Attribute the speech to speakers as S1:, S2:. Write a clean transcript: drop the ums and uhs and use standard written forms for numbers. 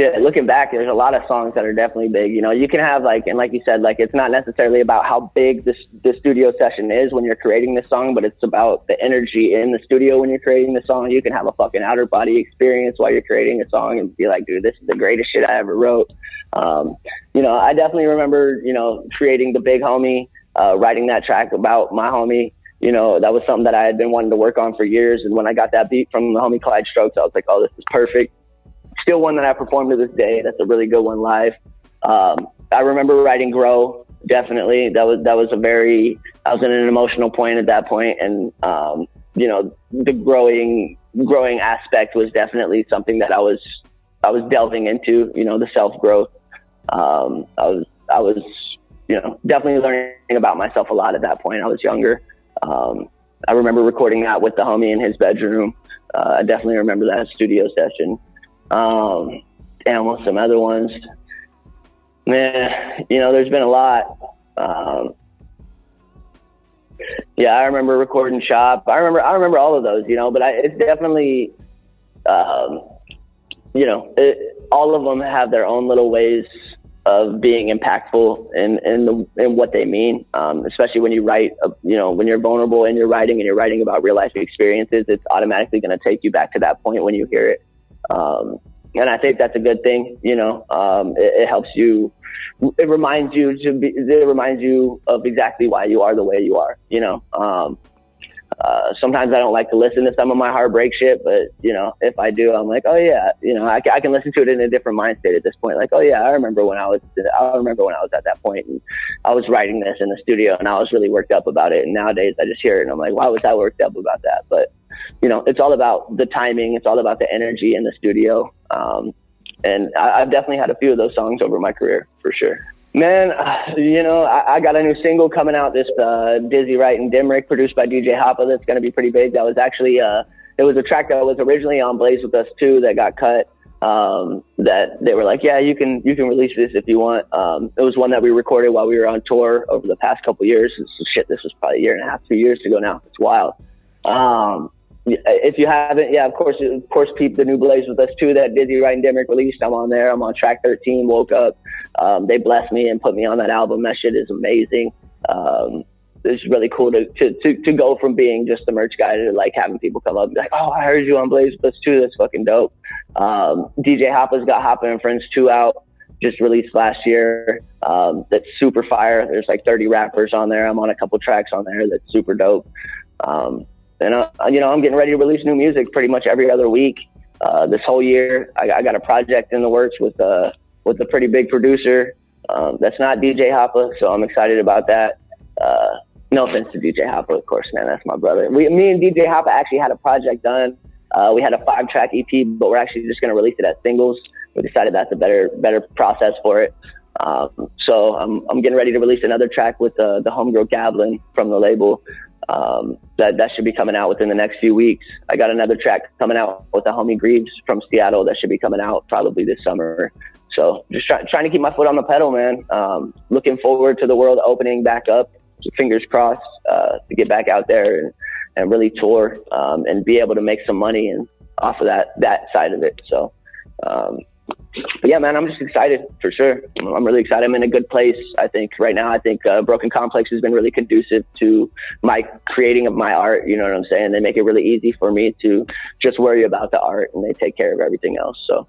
S1: shit, looking back, there's a lot of songs that are definitely big. You know, you can have like, and like you said, like it's not necessarily about how big the studio session is when you're creating the song, but it's about the energy in the studio when you're creating the song. You can have a fucking outer body experience while you're creating a song and be like, dude, this is the greatest shit I ever wrote. You know, I definitely remember, you know, creating The Big Homie, writing that track about my homie. You know, that was something that I had been wanting to work on for years. And when I got that beat from the homie Clyde Strokes, I was like, oh, this is perfect. Still one that I perform to this day. That's a really good one live. I remember writing Grow. Definitely. That was I was in an emotional point at that point. And, you know, the growing aspect was definitely something that I was delving into, you know, the self-growth. I was, you know, definitely learning about myself a lot at that point. I was younger. I remember recording that with the homie in his bedroom. I definitely remember that studio session. And with some other ones, man, you know, there's been a lot. Yeah, I remember recording Shop. I remember all of those, you know, but it's definitely, you know, all of them have their own little ways of being impactful in what they mean, especially when you write, you know, when you're vulnerable and you're writing about real life experiences, it's automatically going to take you back to that point when you hear it. And I think that's a good thing, you know. It helps you, it reminds you of exactly why you are the way you are, you know. Sometimes I don't like to listen to some of my heartbreak shit, but, you know, if I do, I'm like, oh yeah, you know, I can listen to it in a different mind state at this point. Like, oh yeah, I remember when I was at that point and I was writing this in the studio and I was really worked up about it. And nowadays I just hear it and I'm like, why was I worked up about that? But, you know, it's all about the timing. It's all about the energy in the studio. And I've definitely had a few of those songs over my career for sure. Man, you know, I got a new single coming out, this Dizzy Wright and Dimrick, produced by DJ Hoppa, that's going to be pretty big. That was actually, it was a track that was originally on Blaze With Us 2 that got cut, that they were like, yeah, you can release this if you want. It was one that we recorded while we were on tour over the past couple years. This was probably a year and a half, 2 years ago now. It's wild. If you haven't, yeah, of course, peep the new Blaze With Us 2 that Dizzy Wright and Dimrick released. I'm on there. I'm on track 13, Woke Up. They blessed me and put me on that album. That shit is amazing. It's really cool to go from being just the merch guy to like having people come up and be like, oh, I heard you on Blaze With Us 2. That's fucking dope. DJ Hoppa's got Hoppa and Friends 2 out, just released last year. That's super fire. There's like 30 rappers on there. I'm on a couple tracks on there that's super dope. And, you know, I'm getting ready to release new music pretty much every other week. This whole year, I got a project in the works with a pretty big producer. That's not DJ Hoppa, so I'm excited about that. No offense to DJ Hoppa, of course, man, that's my brother. Me and DJ Hoppa actually had a project done. We had a 5-track EP, but we're actually just going to release it as singles. We decided that's a better process for it. So I'm getting ready to release another track with the homegirl Gablin from the label. That should be coming out within the next few weeks. I got another track coming out with the homie Greaves from Seattle that should be coming out probably this summer. So just trying to keep my foot on the pedal, man. Looking forward to the world opening back up. Fingers crossed to get back out there and really tour and be able to make some money and off of that side of it. So, but yeah, man, I'm just excited for sure. I'm really excited. I'm in a good place. I think right now, Broken Complex has been really conducive to my creating of my art. You know what I'm saying? They make it really easy for me to just worry about the art and they take care of everything else. So